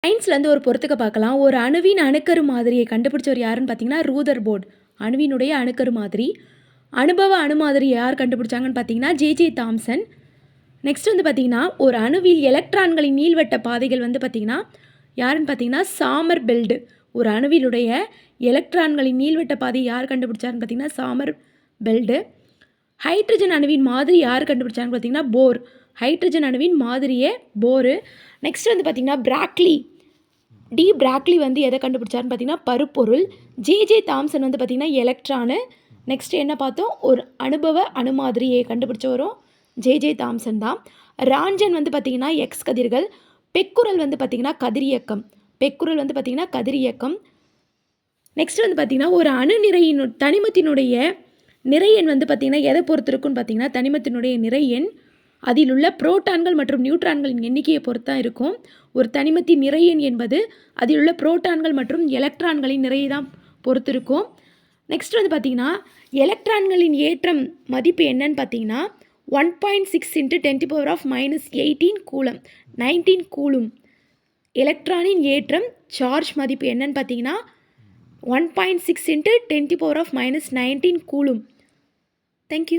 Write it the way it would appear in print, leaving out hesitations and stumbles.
சயின்ஸ்லேருந்து ஒரு பொறுத்துக்க பார்க்கலாம். ஒரு அணுவின் அணுக்கரு மாதிரியை கண்டுபிடிச்சவர் யாருன்னு பார்த்தீங்கன்னா ரூதர்போர்ட். அணுவினுடைய அணுக்கரு மாதிரி. அனுபவ அணு மாதிரி யார் கண்டுபிடிச்சாங்கன்னு பார்த்தீங்கன்னா ஜே தாம்சன். நெக்ஸ்ட் வந்து பார்த்தீங்கன்னா ஒரு அணுவில் எலக்ட்ரான்களின் நீள்வட்ட பாதைகள் வந்து பார்த்தீங்கன்னா யாருன்னு பார்த்தீங்கன்னா சாமர் பெல்டு. ஒரு அணுவிலுடைய எலக்ட்ரான்களின் நீள்வட்ட பாதை யார் கண்டுபிடிச்சாருன்னு பார்த்தீங்கன்னா சாமர் பெல்டு. ஹைட்ரஜன் அணுவின் மாதிரி யார் கண்டுபிடிச்சாங்கன்னு பார்த்தீங்கன்னா போர். ஹைட்ரஜன் அணுவின் மாதிரியே போரு. நெக்ஸ்ட் வந்து பார்த்தீங்கன்னா பிராக்லி. பிராக்லி வந்து எதை கண்டுபிடிச்சாருன்னு பார்த்தீங்கன்னா பருப்பொருள். ஜே தாம்சன் வந்து பார்த்தீங்கன்னா எலக்ட்ரானு. நெக்ஸ்ட் என்ன பார்த்தோம், ஒரு அனுபவ அணு மாதிரியை கண்டுபிடிச்சவரும் ஜே தாம்சன் தான். ராஞ்சன் வந்து பார்த்தீங்கன்னா எக்ஸ் கதிர்கள். பெக்குரல் வந்து பார்த்தீங்கன்னா கதிரியக்கம். பெக்குரல் வந்து பார்த்தீங்கன்னா கதிரியக்கம். நெக்ஸ்ட் வந்து பார்த்தீங்கன்னா ஒரு அணு நிறையின் தனிமத்தினுடைய நிறையன் வந்து பார்த்திங்கன்னா எதை பொறுத்து இருக்குன்னு பார்த்தீங்கன்னா தனிமத்தினுடைய நிறையன் அதில் உள்ள புரோட்டான்கள் மற்றும் நியூட்ரான்களின் எண்ணிக்கையை பொறுத்து தான் இருக்கும். ஒரு தனிமத்தின் நிறையன் என்பது அதில் உள்ள புரோட்டான்கள் மற்றும் எலக்ட்ரான்களின் நிறையை தான் பொறுத்து இருக்கும். நெக்ஸ்ட் வந்து பார்த்திங்கன்னா எலக்ட்ரான்களின் ஏற்றம் மதிப்பு என்னன்னு பார்த்தீங்கன்னா 1.6 × 10⁻−18 கூலம் 19 கூலும். எலக்ட்ரானின் ஏற்றம் சார்ஜ் மதிப்பு என்னன்னு பார்த்தீங்கன்னா 1.6 × 10⁻−19 கூலும். தேங்க்யூ.